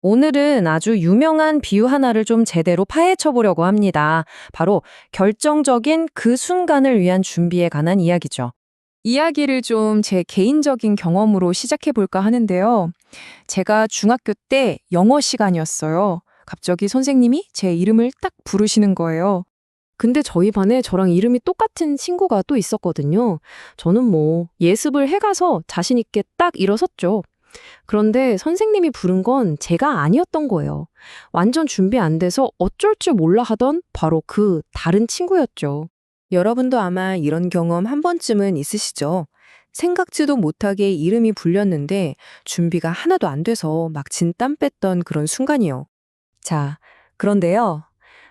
오늘은 아주 유명한 비유 하나를 좀 제대로 파헤쳐 보려고 합니다. 바로 결정적인 그 순간을 위한 준비에 관한 이야기죠. 이야기를 좀 제 개인적인 경험으로 시작해 볼까 하는데요. 제가 중학교 때 영어 시간이었어요. 갑자기 선생님이 제 이름을 딱 부르시는 거예요. 근데 저희 반에 저랑 이름이 똑같은 친구가 또 있었거든요. 저는 예습을 해가서 자신 있게 딱 일어섰죠. 그런데 선생님이 부른 건 제가 아니었던 거예요. 완전 준비 안 돼서 어쩔 줄 몰라 하던 바로 그 다른 친구였죠. 여러분도 아마 이런 경험 한 번쯤은 있으시죠? 생각지도 못하게 이름이 불렸는데 준비가 하나도 안 돼서 막 진땀 뺐던 그런 순간이요. 자, 그런데요.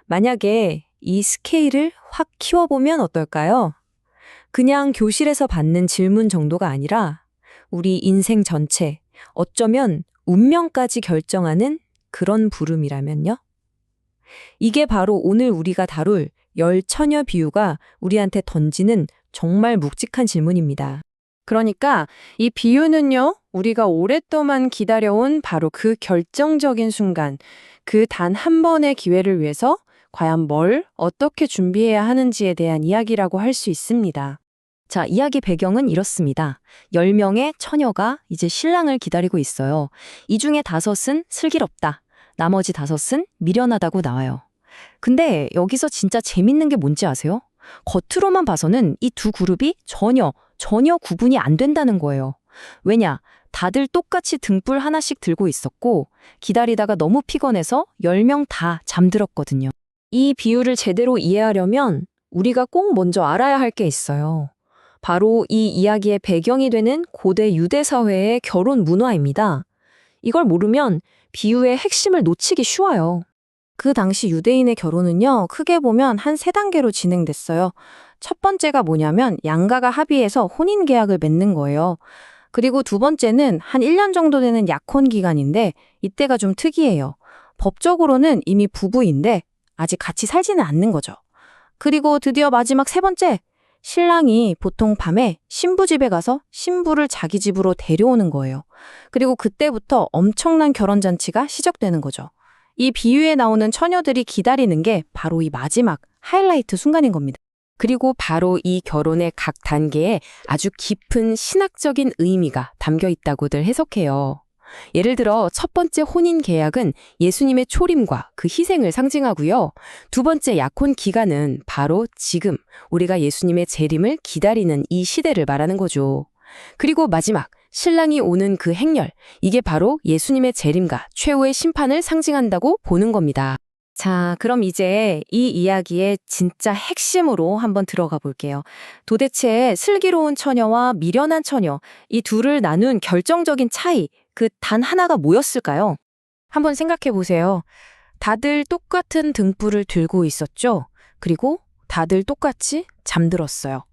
만약에 이 스케일을 확 키워보면 어떨까요? 그냥 교실에서 받는 질문 정도가 아니라 우리 인생 전체, 어쩌면 운명까지 결정하는 그런 부름이라면요? 이게 바로 오늘 우리가 다룰 열 처녀 비유가 우리한테 던지는 정말 묵직한 질문입니다. 그러니까 이 비유는요, 우리가 오랫동안 기다려온 바로 그 결정적인 순간, 그 단 한 번의 기회를 위해서 과연 뭘 어떻게 준비해야 하는지에 대한 이야기라고 할 수 있습니다. 자, 이야기 배경은 이렇습니다. 10명의 처녀가 이제 신랑을 기다리고 있어요. 이 중에 5은 슬기롭다. 나머지 5은 미련하다고 나와요. 근데 여기서 진짜 재밌는 게 뭔지 아세요? 겉으로만 봐서는 이 두 그룹이 전혀 구분이 안 된다는 거예요. 왜냐? 다들 똑같이 등불 하나씩 들고 있었고 기다리다가 너무 피곤해서 10명 다 잠들었거든요. 이 비유를 제대로 이해하려면 우리가 꼭 먼저 알아야 할 게 있어요. 바로 이 이야기의 배경이 되는 고대 유대 사회의 결혼 문화입니다. 이걸 모르면 비유의 핵심을 놓치기 쉬워요. 그 당시 유대인의 결혼은요, 크게 보면 한 3단계로 진행됐어요. 첫 번째가 뭐냐면 양가가 합의해서 혼인 계약을 맺는 거예요. 그리고 두 번째는 한 1년 정도 되는 약혼 기간인데 이때가 좀 특이해요. 법적으로는 이미 부부인데 아직 같이 살지는 않는 거죠. 그리고 드디어 마지막 3번째, 신랑이 보통 밤에 신부 집에 가서 신부를 자기 집으로 데려오는 거예요. 그리고 그때부터 엄청난 결혼잔치가 시작되는 거죠. 이 비유에 나오는 처녀들이 기다리는 게 바로 이 마지막 하이라이트 순간인 겁니다. 그리고 바로 이 결혼의 각 단계에 아주 깊은 신학적인 의미가 담겨 있다고들 해석해요. 예를 들어 첫 번째 혼인 계약은 예수님의 초림과 그 희생을 상징하고요. 두 번째 약혼 기간은 바로 지금 우리가 예수님의 재림을 기다리는 이 시대를 말하는 거죠. 그리고 마지막 신랑이 오는 그 행렬, 이게 바로 예수님의 재림과 최후의 심판을 상징한다고 보는 겁니다. 자, 그럼 이제 이 이야기의 진짜 핵심으로 한번 들어가 볼게요. 도대체 슬기로운 처녀와 미련한 처녀, 이 둘을 나눈 결정적인 차이, 그 단 하나가 뭐였을까요? 한번 생각해 보세요. 다들 똑같은 등불을 들고 있었죠? 그리고 다들 똑같이 잠들었어요.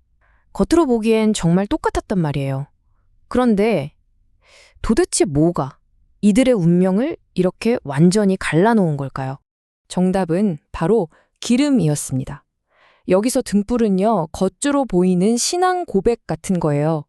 겉으로 보기엔 정말 똑같았단 말이에요. 그런데 도대체 뭐가 이들의 운명을 이렇게 완전히 갈라놓은 걸까요? 정답은 바로 기름이었습니다. 여기서 등불은요, 겉으로 보이는 신앙 고백 같은 거예요.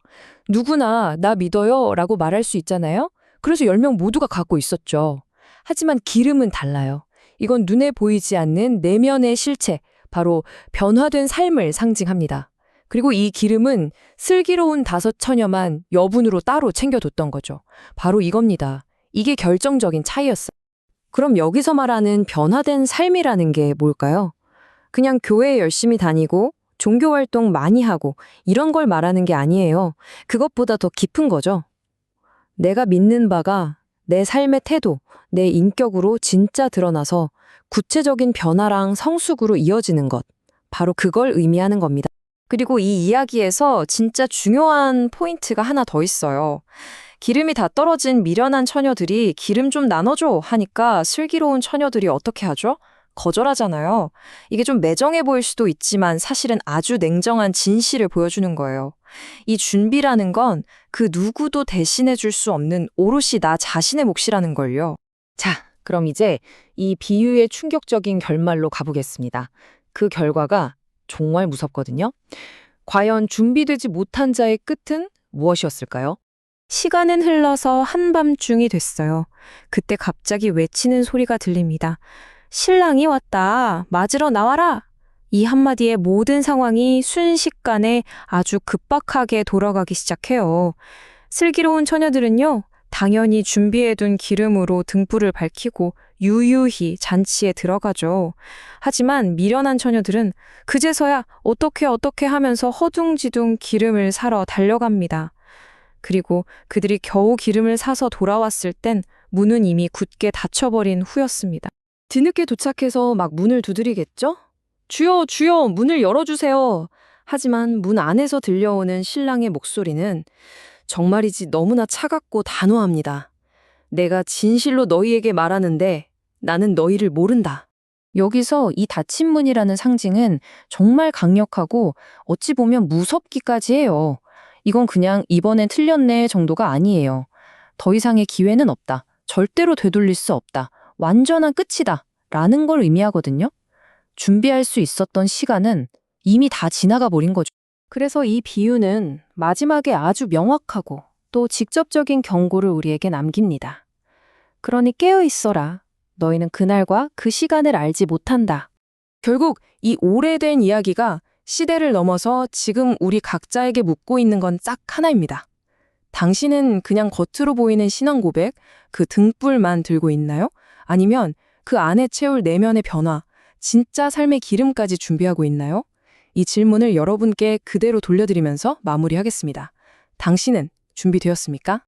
누구나 나 믿어요 라고 말할 수 있잖아요. 그래서 10명 모두가 갖고 있었죠. 하지만 기름은 달라요. 이건 눈에 보이지 않는 내면의 실체, 바로 변화된 삶을 상징합니다. 그리고 이 기름은 슬기로운 5 처녀만 여분으로 따로 챙겨뒀던 거죠. 바로 이겁니다. 이게 결정적인 차이였어요. 그럼 여기서 말하는 변화된 삶이라는 게 뭘까요? 그냥 교회에 열심히 다니고 종교 활동 많이 하고 이런 걸 말하는 게 아니에요. 그것보다 더 깊은 거죠. 내가 믿는 바가 내 삶의 태도, 내 인격으로 진짜 드러나서 구체적인 변화랑 성숙으로 이어지는 것. 바로 그걸 의미하는 겁니다. 그리고 이 이야기에서 진짜 중요한 포인트가 하나 더 있어요. 기름이 다 떨어진 미련한 처녀들이 기름 좀 나눠줘 하니까 슬기로운 처녀들이 어떻게 하죠? 거절하잖아요. 이게 좀 매정해 보일 수도 있지만 사실은 아주 냉정한 진실을 보여주는 거예요. 이 준비라는 건 그 누구도 대신해 줄 수 없는 오롯이 나 자신의 몫이라는 걸요. 자, 그럼 이제 이 비유의 충격적인 결말로 가보겠습니다. 그 결과가 정말 무섭거든요. 과연 준비되지 못한 자의 끝은 무엇이었을까요? 시간은 흘러서 한밤중이 됐어요. 그때 갑자기 외치는 소리가 들립니다. 신랑이 왔다. 맞으러 나와라. 이 한마디에 모든 상황이 순식간에 아주 급박하게 돌아가기 시작해요. 슬기로운 처녀들은요, 당연히 준비해둔 기름으로 등불을 밝히고 유유히 잔치에 들어가죠. 하지만 미련한 처녀들은 그제서야 어떻게 하면서 허둥지둥 기름을 사러 달려갑니다. 그리고 그들이 겨우 기름을 사서 돌아왔을 땐 문은 이미 굳게 닫혀버린 후였습니다. 뒤늦게 도착해서 막 문을 두드리겠죠? 주여, 주여, 문을 열어주세요. 하지만 문 안에서 들려오는 신랑의 목소리는 정말이지 너무나 차갑고 단호합니다. 내가 진실로 너희에게 말하는데 나는 너희를 모른다. 여기서 이 닫힌 문이라는 상징은 정말 강력하고 어찌 보면 무섭기까지 해요. 이건 그냥 이번엔 틀렸네 정도가 아니에요. 더 이상의 기회는 없다. 절대로 되돌릴 수 없다. 완전한 끝이다. 라는 걸 의미하거든요. 준비할 수 있었던 시간은 이미 다 지나가 버린 거죠. 그래서 이 비유는 마지막에 아주 명확하고 또 직접적인 경고를 우리에게 남깁니다. 그러니 깨어 있어라. 너희는 그날과 그 시간을 알지 못한다. 결국 이 오래된 이야기가 시대를 넘어서 지금 우리 각자에게 묻고 있는 건 딱 하나입니다. 당신은 그냥 겉으로 보이는 신앙 고백, 그 등불만 들고 있나요? 아니면 그 안에 채울 내면의 변화, 진짜 삶의 기름까지 준비하고 있나요? 이 질문을 여러분께 그대로 돌려드리면서 마무리하겠습니다. 당신은 준비되었습니까?